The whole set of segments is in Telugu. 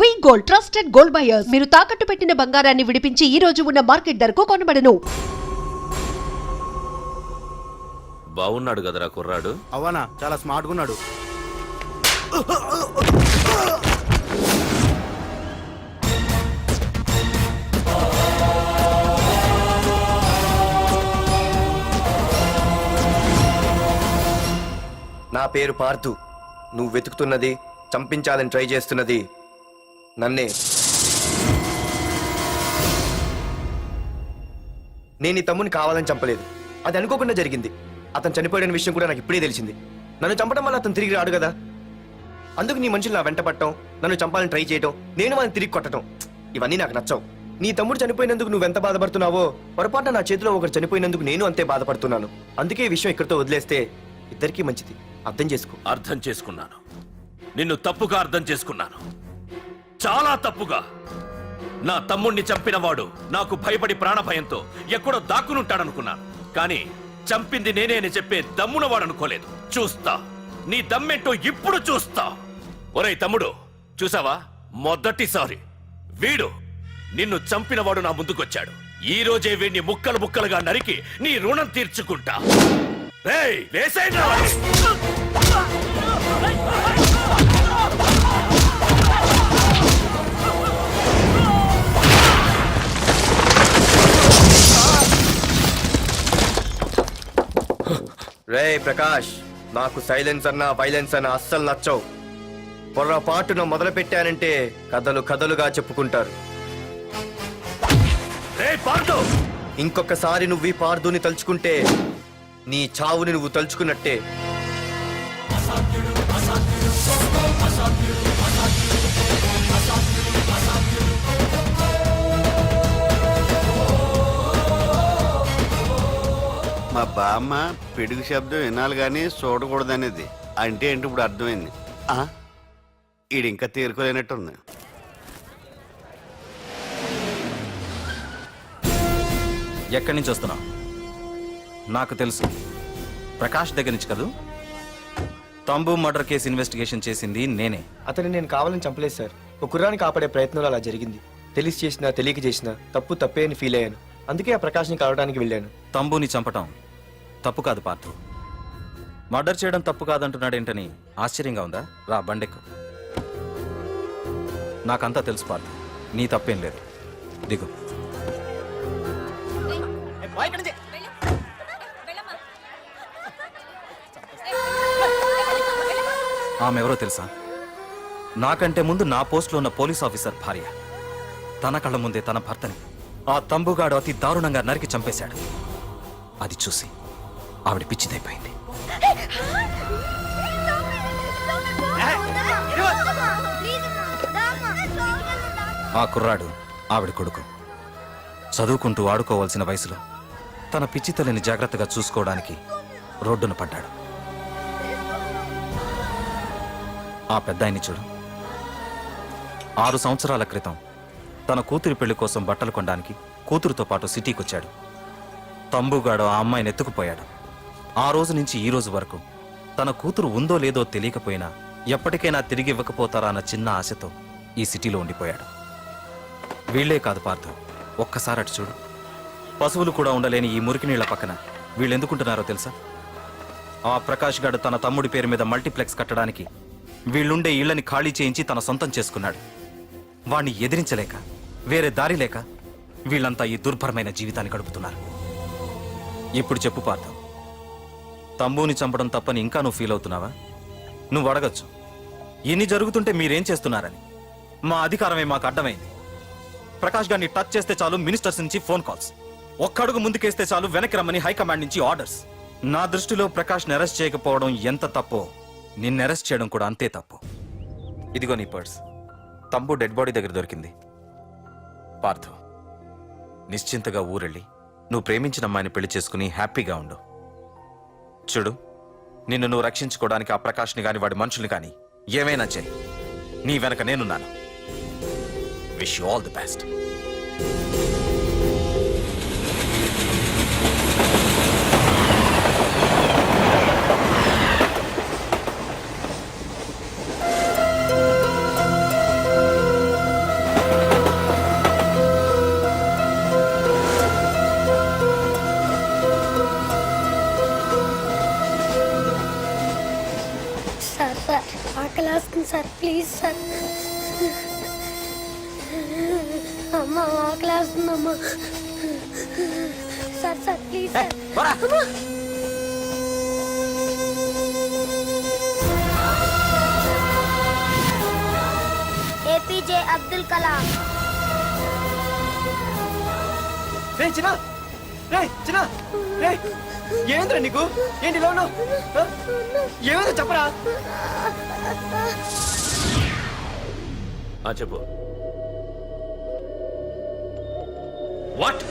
వి గోల్డ్ ట్రస్టెడ్ గోల్డ్ బయర్స్. మీరు తాకట్టు పెట్టిన బంగారాన్ని విడిపించి ఈ రోజు ఉన్న మార్కెట్ ధరకు కొనబడను. బాగున్నాడు కదరా కుర్రాడు. అవనా చాలా స్మార్ట్గా ఉన్నాడు. నా పేరు పార్థు. నువ్వు వెతుకుతున్నది, చంపించాలని ట్రై చేస్తున్నది నన్నే. నేను ఈ తమ్ముని కావాలని చంపలేదు, అది అనుకోకుండా జరిగింది. అతను చనిపోయిన విషయం కూడా నాకు ఇప్పుడే తెలిసింది. నన్ను చంపడం వల్ల అతను తిరిగి రాడు కదా, అందుకు నీ మనుషులు నా వెంట పట్టడం, నన్ను చంపాలని ట్రై చేయడం, నేను వాళ్ళని తిరిగి కొట్టడం, ఇవన్నీ నాకు నచ్చవు. నీ తమ్ముడు చనిపోయినందుకు నువ్వెంత బాధపడుతున్నావో, పొరపాటున నా చేతిలో ఒకరు చనిపోయినందుకు నేను అంతే బాధపడుతున్నాను. అందుకే ఈ విషయం ఇక్కడితో వదిలేస్తే ఇద్దరికీ మంచిది. అర్థం చేసుకో. అర్థం చేసుకున్నాను. నిన్ను తప్పుగా అర్థం చేసుకున్నాను, చాలా తప్పుగా. నా తమ్ముణ్ణి చంపినవాడు నాకు భయపడి ప్రాణభయంతో ఎక్కడో దాక్కునుంటాడనుకున్నాను. కానీ చంపింది నేనే అని చెప్పే దమ్మునవాడనుకోలేదు. చూస్తా, నీ దమ్మెంటో ఇప్పుడు చూస్తా. ఒరేయ్ తమ్ముడు, చూసావా, మొదటిసారి వీడు నిన్ను చంపినవాడు నా ముందుకొచ్చాడు. ఈ రోజే వీడిని ముక్కలు ముక్కలుగా నరికి నీ రుణం తీర్చుకుంటా. రేయ్, వేసేయండి రా. రేయ్ ప్రకాష్, నాకు సైలెన్స్ అన్నా వైలెన్స్ అన్నా అస్సలు నచ్చవు. పొర్రపాటున మొదలు పెట్టానంటే కథలు కథలుగా చెప్పుకుంటారు. రేయ్ పార్దు, ఇంకొకసారి నువ్వు ఈ పార్దుని తలుచుకుంటే నీ చావుని నువ్వు తలుచుకున్నట్టే. మా బామ్మ పిడుగు శబ్దం వినాలి కానీ చూడకూడదనేది. అంటే ఏంటి ఇప్పుడు అర్థమైంది. ఈడు ఇంకా తేరుకోలేనట్టుంది. ఎక్కడి నుంచి వస్తున్నావు? నాకు తెలుసు, ప్రకాష్ దగ్గర నుంచి కదూ. తంబు మర్డర్ కేసు ఇన్వెస్టిగేషన్ చేసింది నేనే. అతన్ని నేను కావాలని చంపలేదు సార్. ఒక కుర్రాన్ని కాపాడే ప్రయత్నంలో అలా జరిగింది. తెలిసి చేసినా తెలియక చేసినా తప్పు తప్పే అని ఫీల్ అయ్యాను. అందుకే ఆ ప్రకాష్ని కలవడానికి వెళ్ళాను. తంబుని చంపటం తప్పు కాదు పార్థు. మర్డర్ చేయడం తప్పు కాదంటున్నాడేంటని ఆశ్చర్యంగా ఉందా? రా, బండెక్కు. నాకంతా తెలుసు పార్థు, నీ తప్పేం లేదు. దిగు. ఆమె ఎవరో తెలుసా? నాకంటే ముందు నా పోస్టులో ఉన్న పోలీస్ ఆఫీసర్ భార్య. తన కళ్ళ ముందే తన భర్తని ఆ తంబుగాడు అతి దారుణంగా నరికి చంపేశాడు. అది చూసి ఆవిడ పిచ్చిదైపోయింది. ఆ కుర్రాడు ఆవిడ కొడుకు. చదువుకుంటూ ఆడుకోవాల్సిన వయసులో తన పిచ్చి తల్లిని జాగ్రత్తగా చూసుకోవడానికి రోడ్డున పడ్డాడు. ఆ పెద్దాయన్ని చూడు. 6 సంవత్సరాల క్రితం తన కూతురి పెళ్లి కోసం బట్టలు కొనడానికి కూతురుతో పాటు సిటీకి వచ్చాడు. తంబుగాడు ఆ అమ్మాయిని ఎత్తుకుపోయాడు. ఆ రోజు నుంచి ఈ రోజు వరకు తన కూతురు ఉందో లేదో తెలియకపోయినా ఎప్పటికైనా తిరిగి ఇవ్వకపోతారా అన్న చిన్న ఆశతో ఈ సిటీలో ఉండిపోయాడు. వీళ్లే కాదు పార్థు, ఒక్కసారి అటు చూడు. పశువులు కూడా ఉండలేని ఈ మురికి నీళ్ల పక్కన వీళ్ళెందుకుంటున్నారో తెలుసా? ఆ ప్రకాష్ గాడు తన తమ్ముడి పేరు మీద మల్టీప్లెక్స్ కట్టడానికి వీళ్ళుండే ఇళ్లని ఖాళీ చేయించి తన సొంతం చేసుకున్నాడు. వాణ్ణి ఎదిరించలేక, వేరే దారి లేక వీళ్ళంతా ఈ దుర్భరమైన జీవితాన్ని గడుపుతున్నారు. ఇప్పుడు చెప్పు పార్థం, తంబుని చంపడం తప్పని ఇంకా నువ్వు ఫీల్ అవుతున్నావా? నువ్వు అడగచ్చు, ఇన్ని జరుగుతుంటే మీరేం చేస్తున్నారని. మా అధికారమే మాకు అడ్డమైంది. ప్రకాష్ గారిని టచ్ చేస్తే చాలు మినిస్టర్స్ నుంచి ఫోన్ కాల్స్, ఒక్కడుగు ముందుకేస్తే చాలు వెనక్కి రమ్మని హైకమాండ్ నుంచి ఆర్డర్స్. నా దృష్టిలో ప్రకాష్ని అరెస్ట్ చేయకపోవడం ఎంత తప్పో నిన్ను అరెస్ట్ చేయడం కూడా అంతే తప్పు. ఇదిగో నీ పర్స్, తంబు డెడ్ బాడీ దగ్గర దొరికింది. పార్థు, నిశ్చింతగా ఊరెళ్ళి నువ్వు ప్రేమించిన అమ్మాయిని పెళ్లి చేసుకుని హ్యాపీగా ఉండు. చూడు, నిన్ను నువ్వు రక్షించుకోవడానికి ఆ ప్రకాష్ని కాని వాడి మనుషుల్ని కానీ ఏమైనా చెయ్యి. నీ వెనక నేనున్నాను. Wish you all the best. అమ్మా ఆకలేస్తుందమ్మా సార్ సార్ ప్లీజ్ సార్ అమ్మా. ఏపీజే అబ్దుల్ కలాం. రే చిన్న రే చిన్న రే ఏమైందిరా నీకు ఏంటి ఇలా ఉన్నావు ఏమైందో చెప్పరా చెప్పు వాట్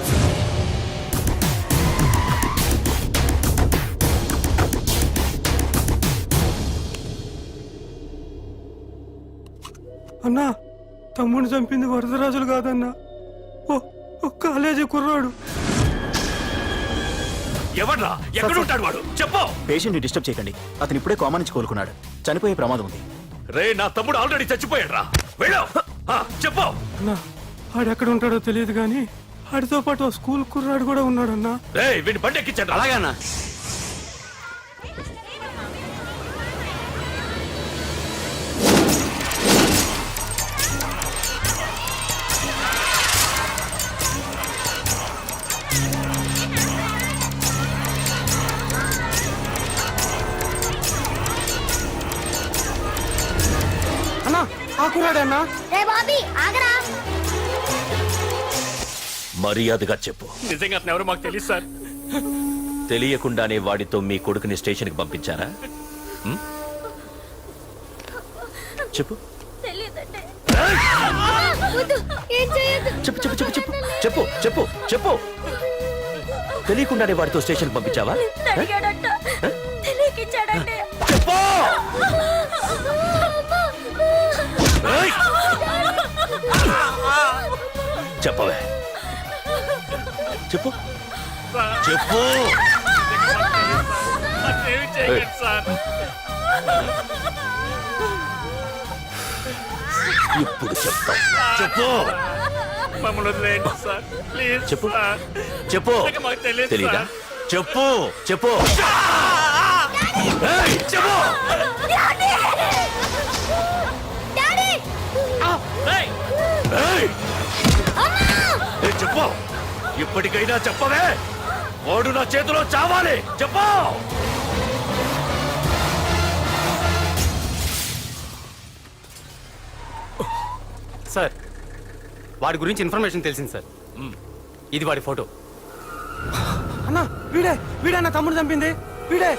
అన్నా తమ్ముడు చంపింది వరదరాజులు కాదన్నా ఓ కాలేజీ కుర్రాడు. ఎవడ్రా ఎక్కడ ఉంటాడు వాడు చెప్పు. పేషెంట్ ని డిస్టర్బ్ చేయకండి. అతను ఇప్పుడే కోమా నుంచి కోలుకున్నాడు. చనిపోయే ప్రమాదం ఉంది. రే నా తమ్ముడు ఆల్రెడీ చచ్చిపోయాడు రా వెళ్ళు. చెప్పు. అన్నా ఆడెక్కడ ఉంటాడో తెలియదు కానీ ఆడితో పాటు ఓ స్కూల్ కుర్రాడు కూడా ఉన్నాడన్నా. రే వీడిని బండి ఎక్కించండి. అలాగన్నా అన్నా ఆ కుర్రాడన్నా. రే బాబీ ఆగరా. మర్యాదగా చెప్పు. నిజంగా అతను ఎవరో మాకు తెలియదు సార్. తెలియకుండానే వాడితో మీ కొడుకుని స్టేషన్కి పంపించారా? చెప్పు తెలియదంటే ఏం చేయొద్దు. చెప్పు చెప్పు చెప్పు చెప్పు చెప్పు చెప్పు చెప్పు. తెలియకుండానే వాడితో స్టేషన్కి పంపించావా? అడిగాడంట తెలియకిచ్చాడంటే. చెప్పు. ఏయ్! చెప్పవే చెప్పు చెప్పు. ఇప్పుడు చెప్తా. చెప్పు చెప్పు చెప్పు. తెలీదా? చెప్పు చెప్పు. ఏయ్, చెప్పు. ఏయ్! ఏయ్, చెప్పు. ఇప్పటికైనా చెప్పవే. వాడు నా చేతిలో చావాలి. చెప్పు. సార్ వాడి గురించి ఇన్ఫర్మేషన్ తెలిసింది సార్. ఇది వాడి ఫోటో. అన్నా వీడే నా తమ్ముడు చంపింది వీడే.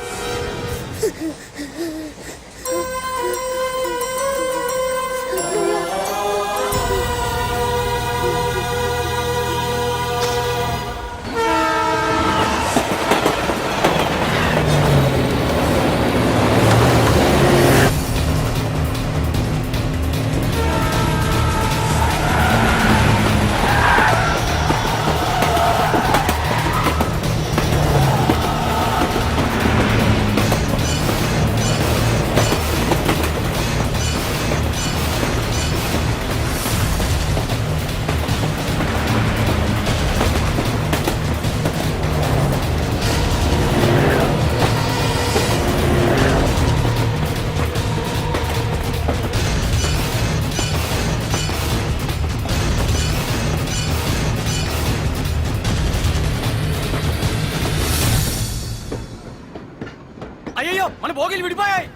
అయ్యో మన భోగిలు విడిపోయాయి.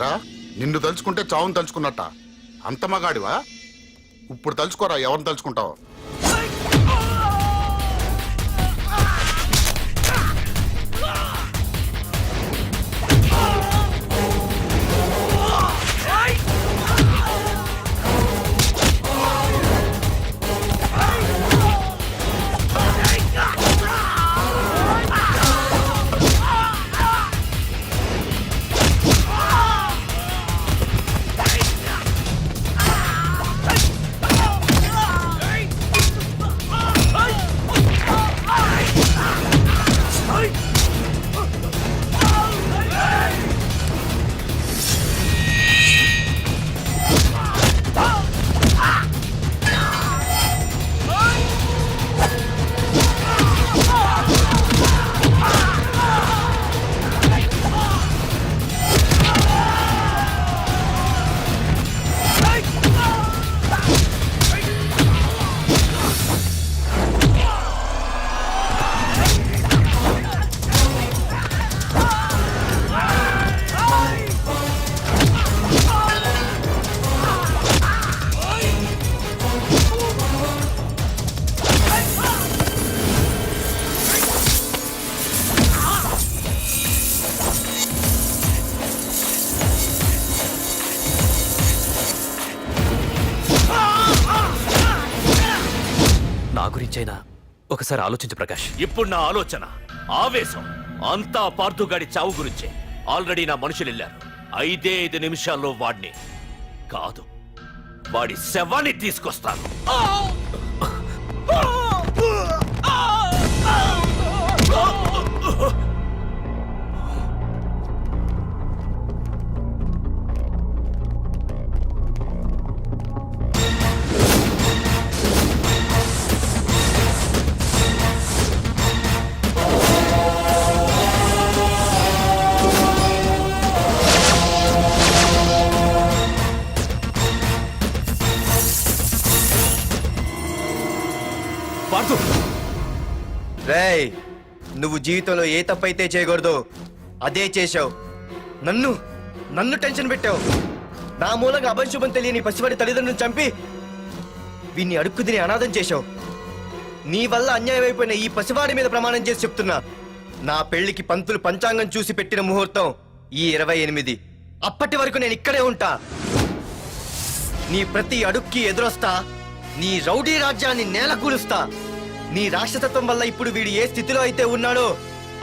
ఏరా నిన్ను తలుచుకుంటే చావును తలుచుకున్నట్ట అంత మగాడివా? ఇప్పుడు తలుచుకోరా ఎవరిని తలుచుకుంటావు. నా గురించైనా ఒకసారి ఆలోచించు ప్రకాష్. ఇప్పుడు నా ఆలోచన ఆవేశం అంతా పార్థుగాడి చావు గురించే. ఆల్రెడీ నా మనుషులు వెళ్ళారు. 5 నిమిషాల్లో వాడిని కాదు, వాడి శవాన్ని తీసుకొస్తాను. పార్థు, రేయ్, నువ్వు జీవితంలో ఏ తప్పైతే చేయకూడదు అదే చేశావు. నన్ను టెన్షన్ పెట్టావు. నా మూలంగా అభంశుభం తెలియని పసివాడి తల్లిదండ్రులను చంపి వీన్ని అడుక్కు తిని అనాథం చేశావు. నీ వల్ల అన్యాయం అయిపోయిన ఈ పసివాడి మీద ప్రమాణం చేసి చెప్తున్నా, నా పెళ్లికి పంతులు పంచాంగం చూసి పెట్టిన ముహూర్తం ఈ 28. అప్పటి వరకు నేను ఇక్కడే ఉంటా. నీ ప్రతి అడుక్కి ఎదురొస్తా. నీ రౌడీ రాజ్యాన్ని నేలకూలుస్తా. నీ రాక్షసత్వం వల్ల ఇప్పుడు వీడు ఏ స్థితిలో అయితే ఉన్నాడో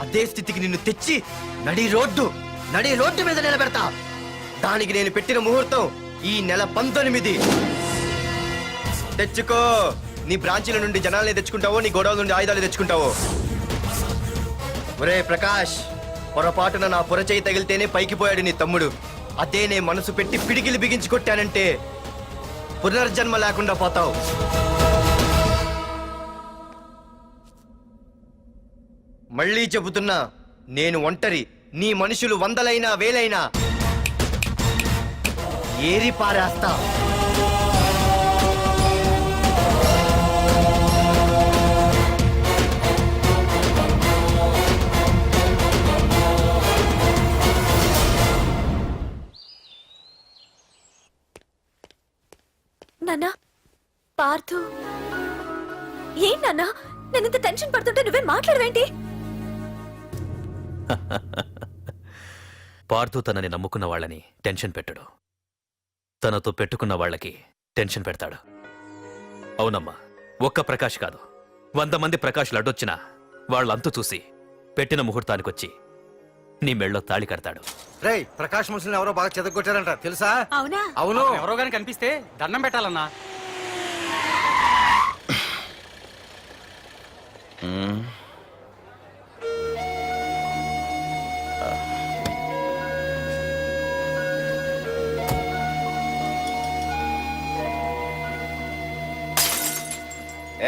అదే స్థితికి నిన్ను తెచ్చి నడి రోడ్డు మీద నిలబెడతా. దానికి నేను పెట్టిన ముహూర్తం ఈ నెల 19. తెచ్చుకో. నీ బ్రాంచీల నుండి జనాల్ని తెచ్చుకుంటావో, నీ గోడౌన్ నుండి ఆయుధాలు తెచ్చుకుంటావో. ఒరే ప్రకాష్, పొరపాటున నా పొరచేయి తగిలితేనే పైకి పోయాడు నీ తమ్ముడు. అదే నే మనసు పెట్టి పిడికిలి బిగించి కొట్టానంటే పునర్జన్మ లేకుండా పోతావు. మళ్ళీ చెబుతున్నా, నేను ఒంటరి. నీ మనుషులు 100లైనా 1000లైనా ఏరి పారేస్తా. నాన్నా, పార్థు ఏం నాన్నా? నేను ఇంత టెన్షన్ పడుతుంటే నువ్వేం మాట్లాడవేంటి? పార్థు తనని నమ్ముకున్న వాళ్ళని టెన్షన్ పెట్టడు, తనతో పెట్టుకున్న వాళ్ళకి టెన్షన్ పెడతాడు. అవునమ్మా, ఒక్క ప్రకాష్ కాదు, 100 మంది ప్రకాష్లు అడ్డొచ్చినా వాళ్ళంతు చూసి పెట్టిన ముహూర్తానికొచ్చి నీ మెళ్ళో తాళి కడతాడు. రేయ్, ప్రకాష్ మనుషులను ఎవరో బాగా చెదగొట్టారంట తెలుసా? అవునా? అవును. ఎవరో గాని కనిపిస్తే దండం పెట్టాలన్నా.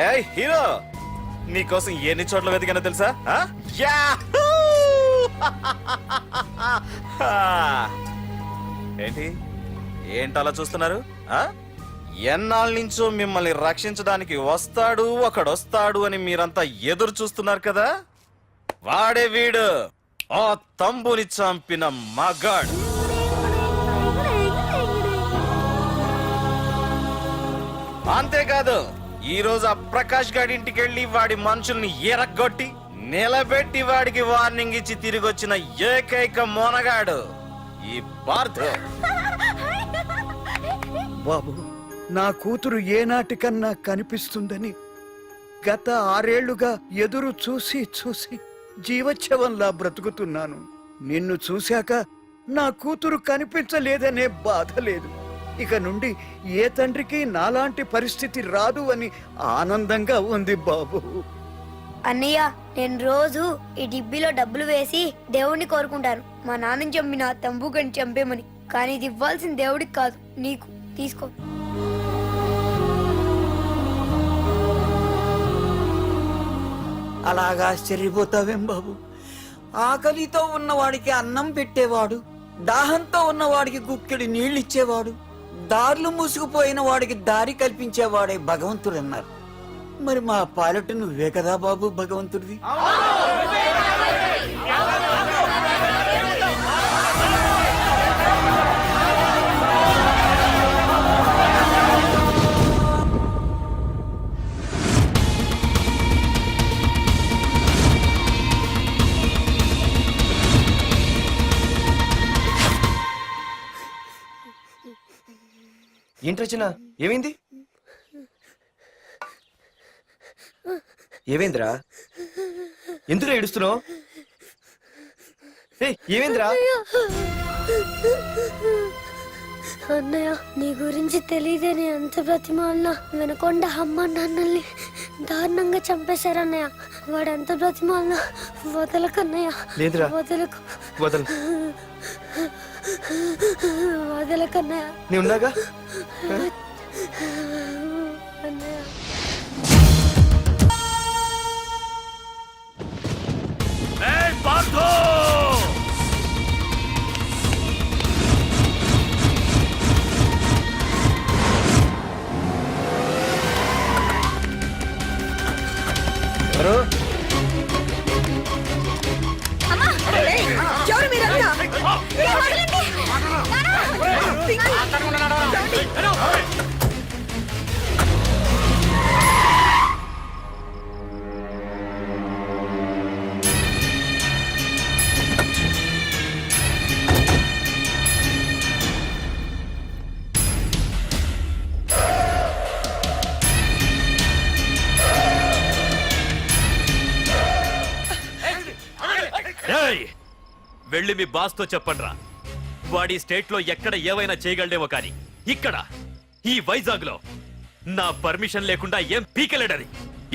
ఏయ్ హీరో, నీకోసం ఎన్ని చోట్ల వెతికానో తెలుసా? ఏంటి అలా చూస్తున్నారు? ఎన్నాళ్ళ నుంచో మిమ్మల్ని రక్షించడానికి ఒకడొస్తాడు అని మీరంతా ఎదురు చూస్తున్నారు కదా. వాడే వీడు, ఆ తంబుని చంపిన మగాడు. అంతేకాదు ఈ రోజు ఆ ప్రకాష్ గారి ఇంటికి వెళ్ళి వాడి మనుషుల్ని ఎరగొట్టి నిలబెట్టి వాడికి వార్నింగ్ ఇచ్చి తిరిగి వచ్చిన ఏకైక మోనగాడు ఈ పార్థు. బాబు నా కూతురు ఏనాటికన్నా కనిపిస్తుందని గత 6 ఏళ్లుగా ఎదురు చూసి చూసి జీవచ్ఛవంలా బ్రతుకుతున్నాను. నిన్ను చూశాక నా కూతురు కనిపించలేదనే బాధ లేదు. ఇక నుండి ఏ తండ్రికి నాలాంటి పరిస్థితి రాదు అని ఆనందంగా ఉంది బాబు. అన్నయ్య, నేను రోజు ఈ డిబ్బీలో డబ్బులు వేసి దేవుణ్ణి కోరుకుంటాను మా నాన్నని చంపిన తంబుగని చంపేమని. కానీ ఇది ఇవ్వాల్సిన దేవుడికి కాదు, నీకు. తీసుకో. అలాగా ఆశ్చర్యపోతావేం బాబు? ఆకలితో ఉన్నవాడికి అన్నం పెట్టేవాడు, దాహంతో ఉన్నవాడికి గుక్కెడి నీళ్ళిచ్చేవాడు, దారులు మూసుకుపోయిన వాడికి దారి కల్పించేవాడే భగవంతుడు అన్నారు. మరి మా పాలెట నువ్వే కదా బాబు భగవంతుడివి. ఏంటి రచన, ఏమైంది? ఏమైందిరా? ఎందుకు ఏడుస్తున్నావు? ఏమైందిరా? అన్నయ్య, నీ గురించి తెలియదని ఎంత బ్రతిమాలినా వినకుండా అమ్మ నాన్నల్ని దారుణంగా చంపేశారన్నయ్య. వాడు ఎంత బ్రతిమాలినా వదలకన్నయ్య. లేదురా, వదలకు. వదలు. వదలకన్నయ్య. నీ ఉన్నాగా? అన్నయ్య. ఏయ్ పార్థు! ఎవరు? ఎవరు మీరంతా? ఏయ్! వెళ్ళి మీ బాస్ తో చెప్పండ్రా, వాడి స్టేట్ లో ఎక్కడ ఏవైనా చేయగలడేమో కానీ ఇక్కడ ఈ వైజాగ్ లో నా పర్మిషన్ లేకుండా ఏం పీకలేడని.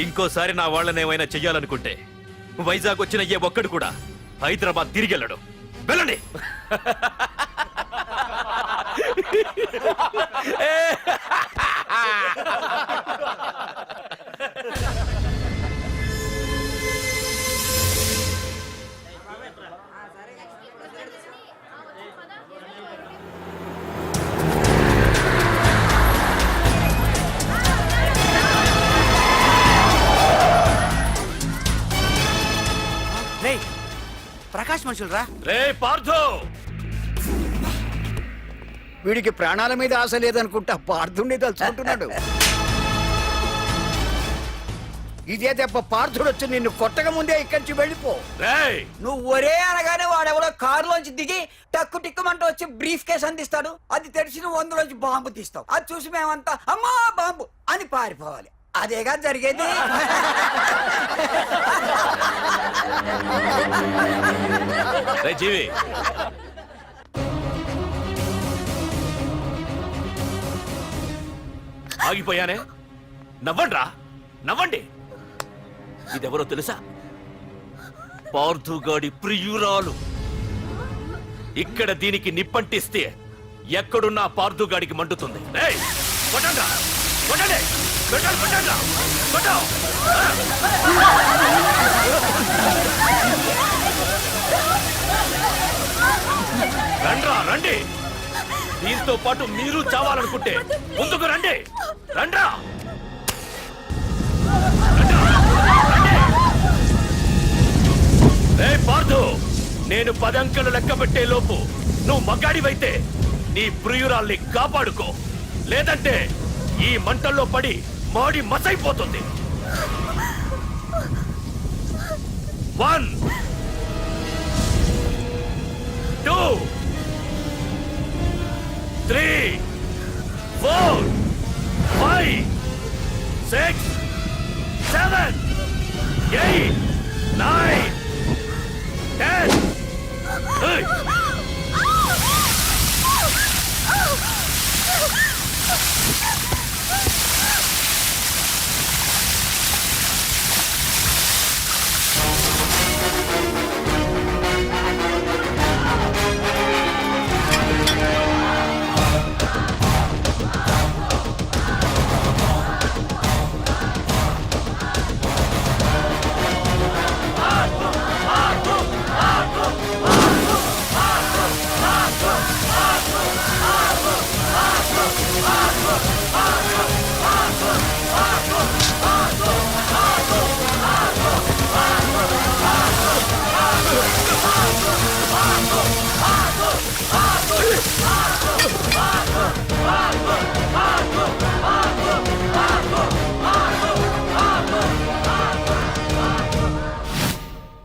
ఇంకోసారి నా వాళ్ళని ఏమైనా చెయ్యాలనుకుంటే వైజాగ్ వచ్చిన ఏ ఒక్కడు కూడా హైదరాబాద్ తిరిగి వెళ్ళడు. వెళ్ళండి. ప్రకాష్ మనుషులు రా. రే పార్థు! వీడికి ప్రాణాల మీద ఆశ లేదనుకుంటా పార్థుడిని తలుచుకుంటున్నాడు. ఇదే దెబ్బ పార్థుడు వచ్చి నిన్ను కొట్టక ముందే ఇక్కడి నుంచి వెళ్ళిపో. రేయ్! నువ్వు ఒరే అనగానే వాడెవడో కారులోంచి దిగి టక్కు టిక్కుమంటూ వచ్చి బ్రీఫ్ కేసు అందిస్తాడు. అది తెరిచి నువ్వు అందులోంచి బాంబు తీస్తావు. అది చూసి మేమంతా అమ్మా బాంబు అని పారిపోవాలి. అదేగా జరిగేది. రే జీవి, ఆగిపోయానే. నవ్వండ్రా, నవ్వండి. ఇదెవరో తెలుసా? పార్థుగాడి ప్రియురాలు. ఇక్కడ దీనికి నిప్పంటిస్తే ఎక్కడున్నా పార్థుగాడికి మండుతుంది. రేయ్, కొట్టండ్రా, కొట్టండి, కొట్టండి, కొట్టండ్రా, కొట్టు. రండ్రా, రండి. దీంతో పాటు మీరు చావాలనుకుంటే ముందుకు రండి. రండ్రా. రే పార్థు, నేను 10 అంకెలు లెక్క పెట్టే లోపు నువ్వు మగాడివైతే నీ ప్రియురాల్ని కాపాడుకో. లేదంటే ఈ మంటల్లో పడి మాడి మసైపోతుంది. 1 2 3 4 5 6 7 8 9 10. Hey!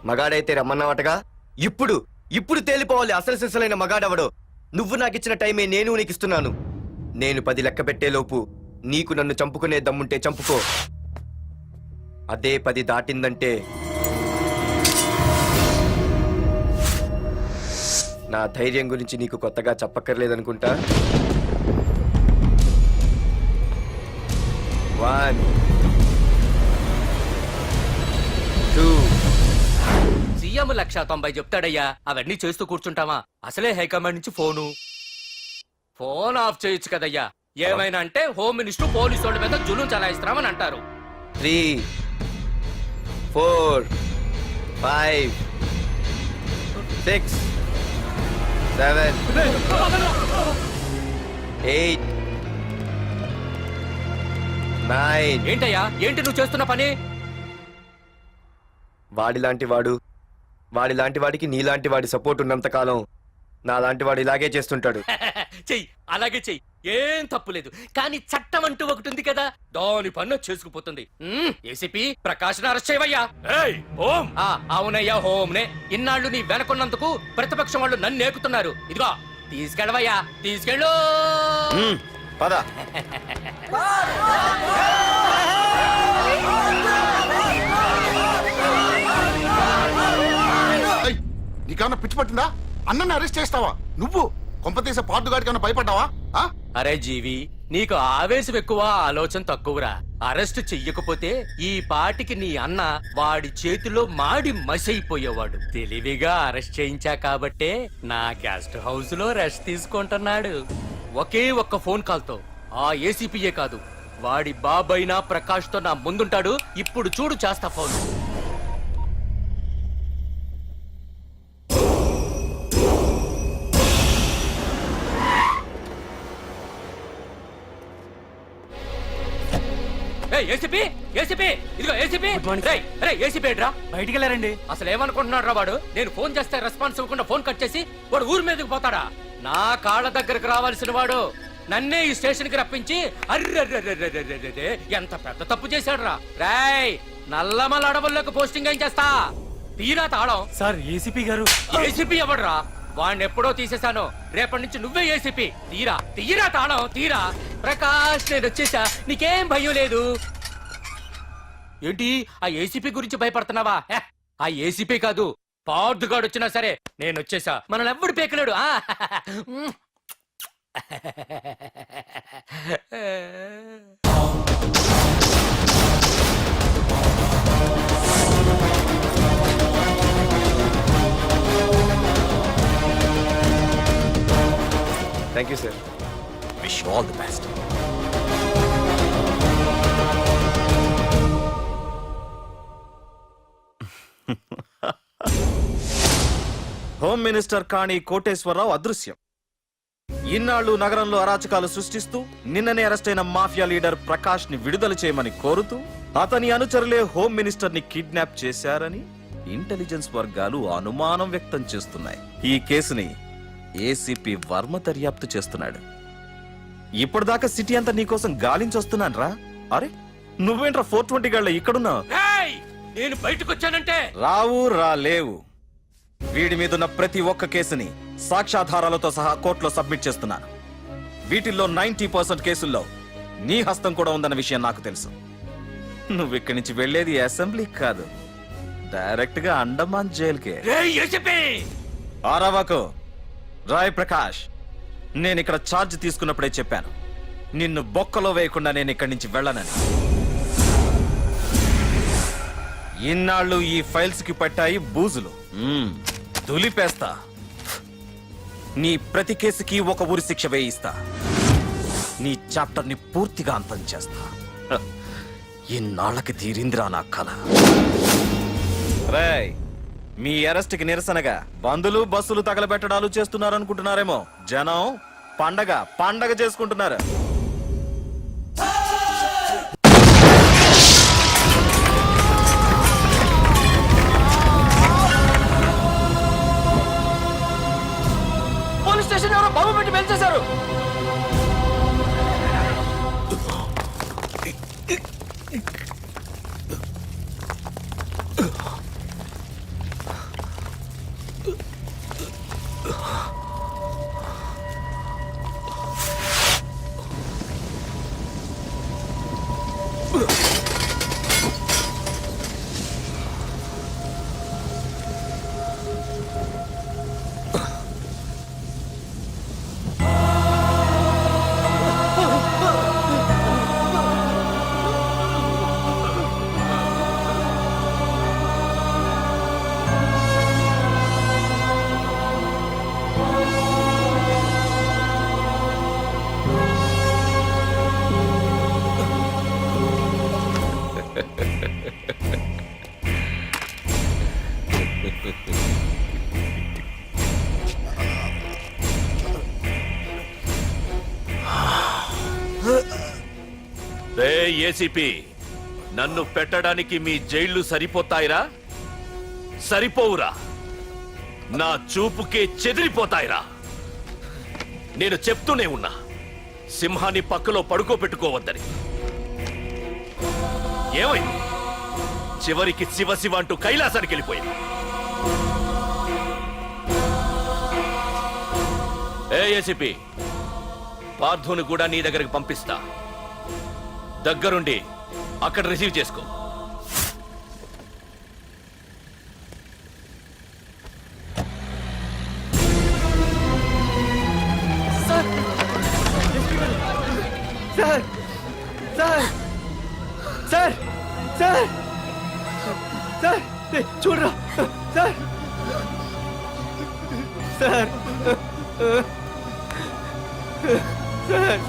మగాడైతే రమ్మన్నావటగా. ఇప్పుడు ఇప్పుడు తేలిపోవాలి అసలు సిసలైన మగాడవడో. నువ్వు నాకు ఇచ్చిన టైమే నేను నీకు ఇస్తున్నాను. నేను 10 లెక్క పెట్టేలోపు నీకు నన్ను చంపుకునే దమ్ముంటే చంపుకో. అదే 10 దాటిందంటే నా ధైర్యం గురించి నీకు కొత్తగా చెప్పక్కర్లేదనుకుంటా. 1 2 సీఎం 190 చెప్తాడయ్యా, అవన్నీ చేస్తూ కూర్చుంటావా? అసలే హైకమాండ్ నుంచి ఫోన్ ఆఫ్ చేయొచ్చు కదయ్యా. ఏమైనా అంటే హోమ్ మినిస్టర్ పోలీసు వాళ్ళ మీద జులుం చలాయిస్తున్నామని అంటారు. 3 4 5 6 7 8 9. ఏంటయ్యా, ఏంటి నువ్వు చేస్తున్న పని? వాడిలాంటి వాడికి నీలాంటి వాడి సపోర్ట్ ఉన్నంత కాలం నాలాంటి వాడు ఇలాగే చేస్తుంటాడు. చెయ్యి, అలాగే చెయ్యి, ఏం తప్పులేదు. కానీ చట్టం అంటూ ఒకటి ఉంది కదా, దాని పన్ను చేసుకుపోతుంది. ఏసీపీ ప్రకాష్ అరెస్ట్ చేయవయ్యా. ఏయ్ ఓం, అవునయ్యా, హోమ్నే. ఇన్నాళ్ళు నీ వెనకున్నందుకు ప్రతిపక్షం వాళ్ళు నన్ను నేకుతున్నారు. ఇదిగో తీసుకెళ్ళవయ్యా, తీసుకెళ్ళు. పద. ఏయ్, నీకేమన్నా పిచ్చి పట్టిందా? అన్నని అరెస్ట్ చేస్తావా నువ్వు? కొంపతీసే పాటుగాడికి ఏమన్నా భయపడ్డావా? అరే జీవి, నీకు ఆవేశం ఎక్కువ, ఆలోచన తక్కువరా. అరెస్ట్ చెయ్యకపోతే ఈ పాటికి నీ అన్న వాడి చేతిలో మాడి మసైపోయేవాడు. తెలివిగా అరెస్ట్ చేయించా కాబట్టే నా గెస్ట్ హౌస్ లో రెస్ట్ తీసుకుంటున్నాడు. ఒకే ఒక్క ఫోన్ కాల్ తో ఆ ఏసీపీయే కాదు, వాడి బాబైనా ప్రకాష్ తో నా ముందుంటాడు. ఇప్పుడు చూడు చేస్తా ఫోన్. ఏసీపీ, ఏసీపీ, ఇదిగో ఏసీపీ. ఏసీపీ రా, బయటికి వెళ్ళారండి. అసలు ఏమనుకుంటున్నాడు రా వాడు? నేను ఫోన్ చేస్తే రెస్పాన్స్ ఇవ్వకుండా ఫోన్ కట్ చేసి వాడు ఊరి మీదకి పోతాడా? నా కాళ్ళ దగ్గరకు రావాల్సిన వాడు నన్నే ఈ స్టేషన్ కి రప్పించి అర్రె ఎంత పెద్ద తప్పు చేశాడు రా. రాయ్, నల్లమల అడవుల్లోకి పోస్టింగ్ ఏం చేస్తా? తీరా తాళం. సార్ ఏసీపీ గారు. ఏసీపీ ఎవడరా? వాడిని ఎప్పుడో తీసేశాను. రేపటి నుంచి నువ్వే ఏసీపీ. తీరా తాళం, తీరా. ప్రకాష్, నేను వచ్చేసా, నీకేం భయం లేదు. ఏంటి ఆ ఏసీపీ గురించి భయపడుతున్నావా? ఆ ఏసీపీ కాదు, పార్దుగాడు వచ్చినా సరే నేను వచ్చేసా. మనల్ని ఎవ్వడు పేకలేడు. Thank you sir. Wish all the best. Home minister Kani Koteswararao అదృశ్యం. ఇన్నాళ్లు నగరంలో అరాచకాలు సృష్టిస్తూ నిన్ననే అరెస్ట్ అయిన మాఫియా లీడర్ ప్రకాష్ ని విడుదల చేయమని కోరుతూ అతని అనుచరులే హోమ్ మినిస్టర్ ని కిడ్నాప్ చేశారని ఇంటెలిజెన్స్ వర్గాలు అనుమానం వ్యక్తం చేస్తున్నాయి. ఈ కేసుని ఏసీపీ వర్మ దర్యాప్తు చేస్తున్నాడు. ఇప్పటిదాకా సిటీ అంతా నీకోసం గాలించొస్తున్నాను రా. అరే నువ్వేంట్రా 420 గళ్ళ ఇక్కడున్నావు? ఏయ్! నేను బయటకు వచ్చానంటే రావు లేవు. వీడి మీదున్న ప్రతి ఒక్క కేసుని సాక్ష్యాధారాలతో సహా కోర్టులో సబ్మిట్ చేస్తున్నాను. వీటిల్లో 90% కేసుల్లో నీ హస్తం కూడా ఉందన్న విషయం నాకు తెలుసు. నువ్వు ఇక్కడి నుంచి వెళ్లేది అసెంబ్లీ కాదు, డైరెక్ట్ గా అండమాన్ జైలుకే. ఆరావాకు రాయ్ ప్రకాష్, నేను ఇక్కడ ఛార్జ్ తీసుకున్నప్పుడే చెప్పాను, నిన్ను బొక్కలో వేయకుండా నేను ఇక్కడి నుంచి వెళ్ళనని. ఇన్నాళ్ళు ఈ ఫైల్స్ కి పట్టాయి బూజులు, దులిపేస్తా. నీ ప్రతి కేసుకి ఒక ఊరి శిక్ష వేయిస్తా. నీ చాప్టర్ ని పూర్తిగా అంతం చేస్తా. హ, ఇన్నాళ్ళకి తీరిందిరా నా కళ. రేయ్, మీ అరెస్ట్ కి నిరసనగా బందులు బస్సులు తగలబెట్టడాలు చేస్తున్నారనుకుంటున్నారేమో. జనం పండగ చేసుకుంటున్నారు. పోలీస్ స్టేషన్ ఎవరో బాబు పెట్టి పెంచేశారు. ఏసీపీ, నన్ను పెట్టడానికి మీ జైళ్లు సరిపోతాయిరా? సరిపోవురా. నా చూపుకే చెదిరిపోతాయిరా. నేను చెప్తూనే ఉన్నా, సింహాన్ని పక్కలో పడుకోబెట్టుకోవద్దని. ఏమైంది? చివరికి శివ అంటూ కైలాసానికి వెళ్ళిపోయింది. ఏసీపీ, పార్థుని కూడా నీ దగ్గరికి పంపిస్తా. దగ్గరుండి అక్కడ రిసీవ్ చేసుకో. Sir sir sir sir sir sir చూడరా సార్ సార్ సార్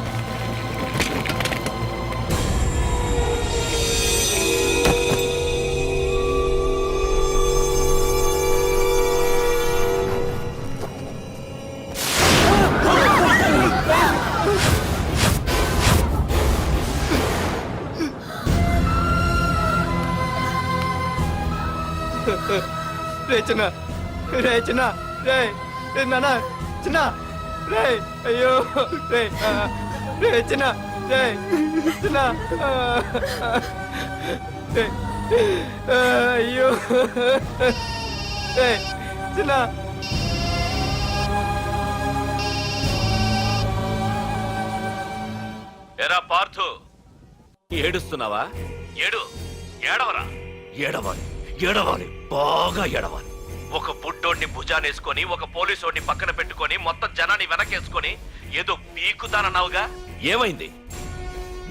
చిన్న రే నాన్న చిన్న రే అయ్యో రే చిన్న అయ్యో చిన్న ఎరా పార్థు, ఏడుస్తున్నావా? ఏడవరా. ఏడవాలి, బాగా ఏడవాలి. ఒక బుడ్డోడిని భుజానేసుకొని, ఒక పోలీసోడిని పక్కన పెట్టుకొని, మొత్తం జనాన్ని వెనకేసుకొని ఏదో పీకుతానన్నావుగా. ఏమైంది?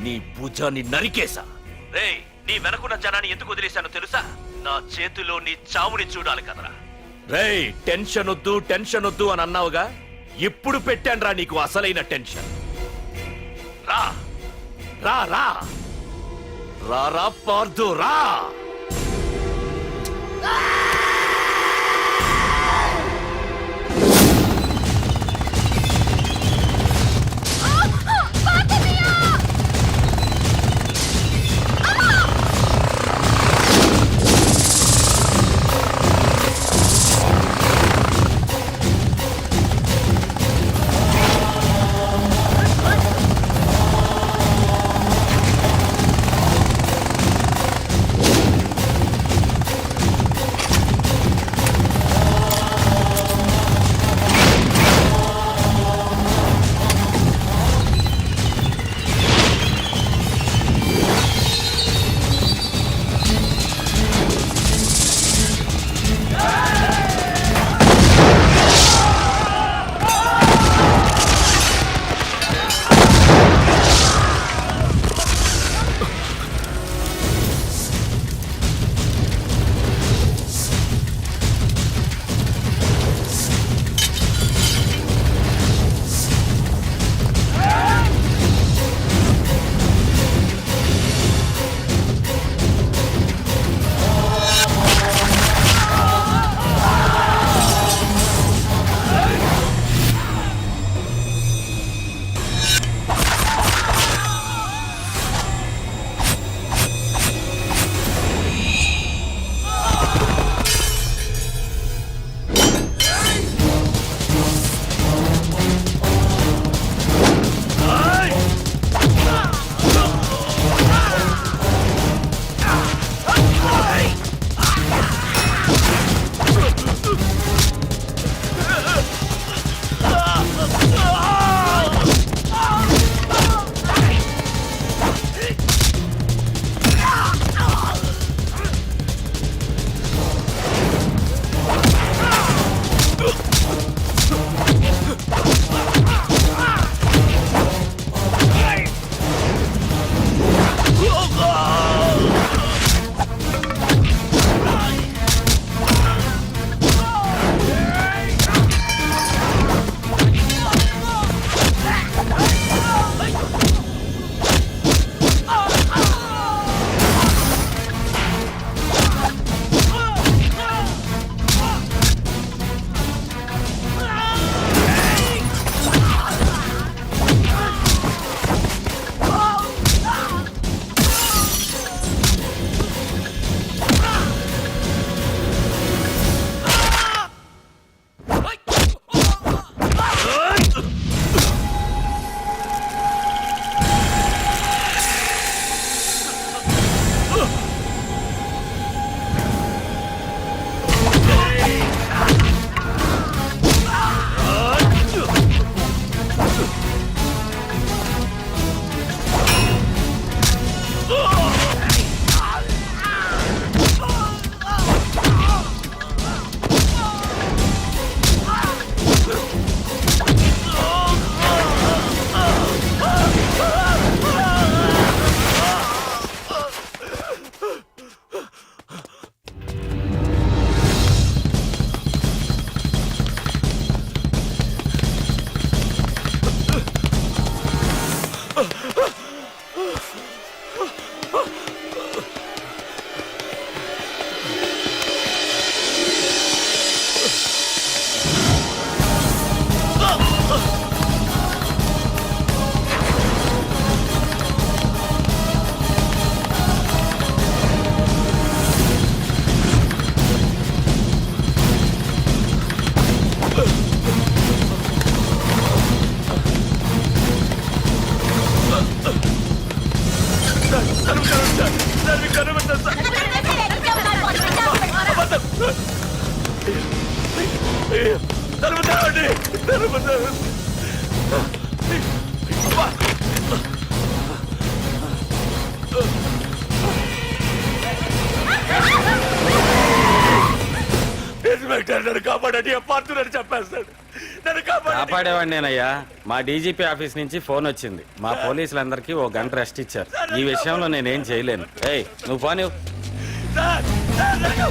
నీ భుజాన్ని నరికేశా. రేయ్, నీ వెనకున్న జనాన్ని ఎందుకు వదిలేశానో తెలుసా? నా చేతిలో నీ చావుని చూడాలి కదరా. రేయ్, టెన్షన్ వద్దు అని అన్నావుగా. ఇప్పుడు పెట్టానురా నీకు అసలైన టెన్షన్. రా రా రా రా పార్థు, రా. నన్ను కనుగొంటాను సార్. అబద్ధం. తలుపు తెరవండి. తలుపు తెరవండి. అబ్బా. ఇన్స్పెక్టర్ నన్ను కాపాడండి, పార్తులని చెప్పేస్తాడు. నన్ను కాపాడండి. కాపాడేవాడిని నేనయ్యా. మా డీజీపీ ఆఫీస్ నుంచి ఫోన్ వచ్చింది. మా పోలీసులందరికీ 1 గంట రెస్ట్ ఇచ్చారు. ఈ విషయంలో నేనేం చేయలేను. ఏయ్ నువ్వు పోనీ. సార్, సార్, నన్ను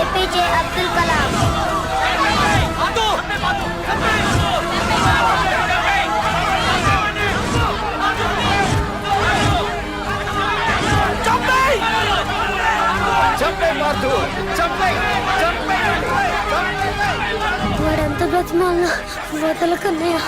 ఏపీజే అబ్దుల్ కలాం. వాడంత బ్రతిమాల వదల Kannayya.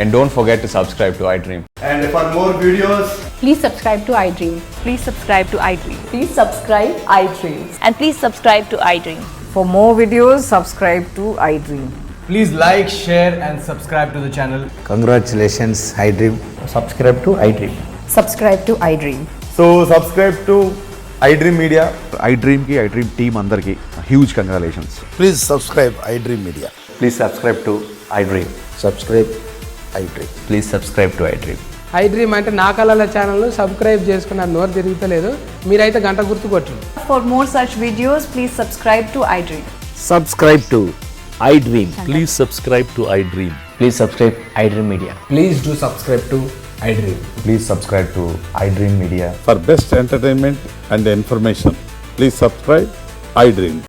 And don't forget to subscribe to iDream. And for more videos, Please subscribe to iDream. Please subscribe to iDream. Please subscribe iDream. And please subscribe to iDream. For more videos, subscribe to iDream. Please like, share, and subscribe to the channel. congratulations, iDream. Subscribe to iDream. Subscribe to iDream. So subscribe to iDream Media. iDream కి iDream టీమ్ అందరికి huge congratulations. Please subscribe iDream Media. Please subscribe to iDream. Subscribe iDream. Please subscribe to iDream. iDream అంటే నా కళల ఛానల్ సబ్స్క్రైబ్ చేసుకున్నారు, నోరు తిరుగుతలేదు. మీరైతే గంట గుర్తు కొట్టండి. For more such videos, please subscribe to iDream. Subscribe to iDream. Please subscribe to iDream. Please subscribe iDream Media. Please do subscribe to iDream. Please subscribe to iDream Media. For best entertainment and information please subscribe iDream.